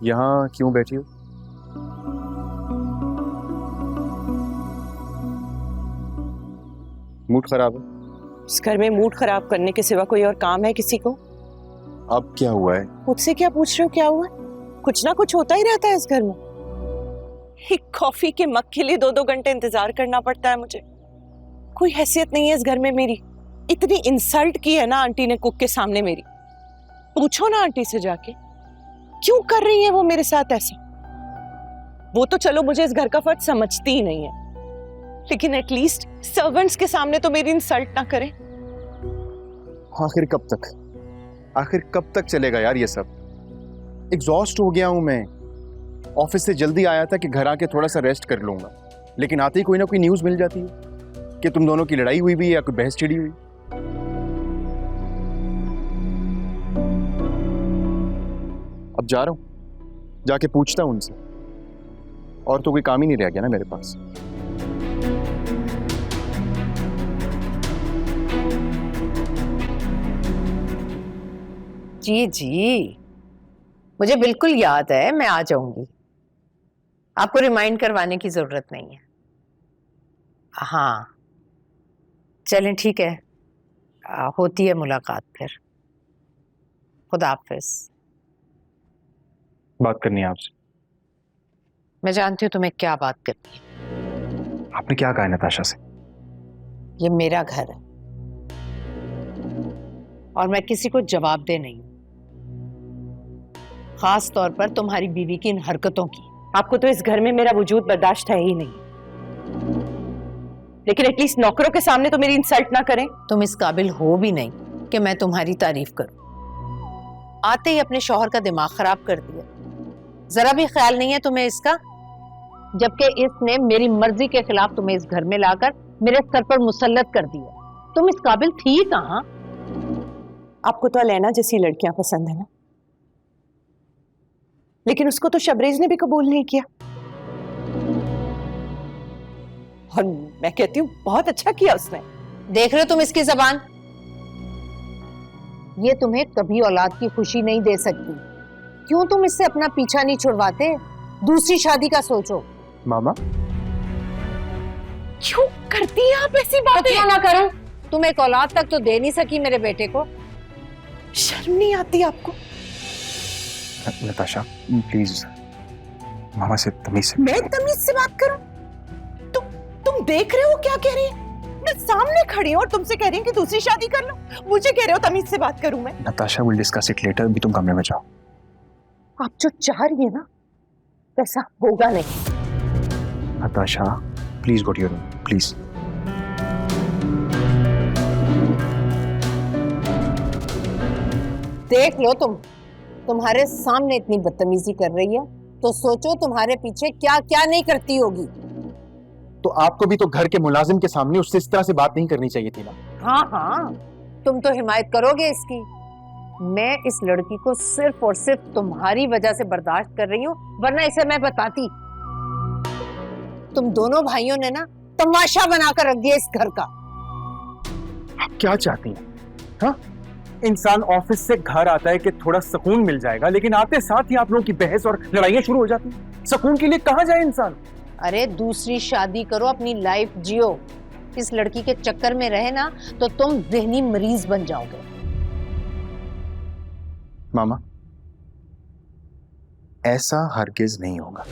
यहाँ क्यों बैठी हो? मूड खराब है? इस घर में मूड खराब करने के सिवा कोई और काम है किसी को? अब क्या हुआ है? मुझसे क्या पूछ रहे हो? क्या हुआ? कुछ ना कुछ होता ही रहता है इस घर में। एक कॉफी के मग के लिए 2-2 घंटे इंतजार करना पड़ता है मुझे। कोई हैसियत नहीं है इस घर में मेरी। इतनी इंसल्ट की है ना आंटी ने कुक के सामने मेरी। पूछो ना आंटी से जाके क्यों कर रही है वो मेरे साथ ऐसा। वो तो चलो मुझे इस घर का फर्ज समझती ही नहीं है, लेकिन एटलीस्ट सर्वेंट्स के सामने तो मेरी इंसल्ट ना करें। आखिर कब तक? आखिर कब तक चलेगा यार ये सब? एग्जॉस्ट हो गया हूं मैं। ऑफिस से जल्दी आया था कि घर आके थोड़ा सा रेस्ट कर लूंगा, लेकिन आते ही कोई ना कोई न्यूज़ मिल जाती है कि तुम दोनों की लड़ाई हुई भी या कोई बहस छिड़ी हुई। अब जा रहा हूं, जाके पूछता हूं उनसे। और तो कोई काम ही नहीं रह गया ना मेरे पास। जी जी, मुझे बिल्कुल याद है, मैं आ जाऊंगी। आपको रिमाइंड करवाने की जरूरत नहीं है। हाँ चलें ठीक है, होती है मुलाकात फिर। खुदा हाफिज। बात करनी है आपसे। मैं जानती हूँ तुम्हें क्या बात करनी है। आपने क्या कहा है नताशा से? ये मेरा घर है और मैं किसी को जवाब दे नहीं हूं, खास तौर पर तुम्हारी बीवी की इन हरकतों की। आपको तो इस घर में मेरा वजूद बर्दाश्त है ही नहीं, लेकिन एटलीस्ट नौकरों के सामने तो मेरी इंसल्ट ना करें। तुम इस काबिल हो भी नहीं कि मैं तुम्हारी तारीफ करूं। आते ही अपने शौहर का दिमाग खराब कर दिया। जरा भी ख्याल नहीं है तुम्हें इसका, जबकि इसने मेरी मर्जी के खिलाफ तुम्हें इस घर में लाकर मेरे सर पर मुसल्लत कर दिया। तुम इस काबिल थी कहां? आपको तो अलैना जैसी लड़कियां पसंद है ना, लेकिन उसको तो शबरेज ने भी कबूल नहीं किया। और मैं कहती हूँ बहुत अच्छा किया उसने। देख रहे हो तुम इसकी जबान? ये तुम्हें कभी औलाद की खुशी नहीं दे सकती। क्यों तुम इससे अपना पीछा नहीं छुड़वाते? दूसरी शादी का सोचो। मामा क्यों करती हैं आप ऐसी बातें? क्यों ना करूं? तुम एक औलाद तक तो दे नहीं सकी मेरे बेटे को। शर्म नहीं आती आपको? नताशा प्लीज मामा से तमीज से। मैं तमीज से बात करूं? तुम देख रहे हो क्या कह रही है? मैं सामने खड़ी हूं और तुमसे कह रही हूं कि दूसरी शादी कर लो। मुझे कह रहे हो तमीज से बात करूं मैं? Natasha will discuss it later. अभी तुम कमरे में जाओ। आप जो चाह रही है ना वैसा होगा नहीं। Natasha please go to your room please. देख लो तुम्हारे सामने इतनी बदतमीजी कर रही है तो सोचो तुम्हारे पीछे क्या क्या नहीं करती होगी। तो आपको भी तो घर के मुलाजिम के सामने उससे इस तरह से बात नहीं करनी चाहिए थी ना। हाँ हाँ, तुम तो हिमायत करोगे इसकी। मैं इस लड़की को सिर्फ और सिर्फ तुम्हारी वजह से बर्दाश्त कर रही हूँ, वरना इसे मैं बताती। तुम दोनों भाइयों ने ना तमाशा बनाकर रख दिया इस घर का। आप क्या चाहती हैं? हाँ, इंसान ऑफिस से घर आता है कि थोड़ा सुकून मिल जाएगा, लेकिन आते साथ ही आप लोगों की बहस और लड़ाइयां शुरू हो जाती हैं। सुकून के लिए कहाँ जाए इंसान? अरे दूसरी शादी करो, अपनी लाइफ जियो। इस लड़की के चक्कर में रहे ना तो तुम ज़हनी मरीज बन जाओगे। मामा ऐसा हरगिज नहीं होगा।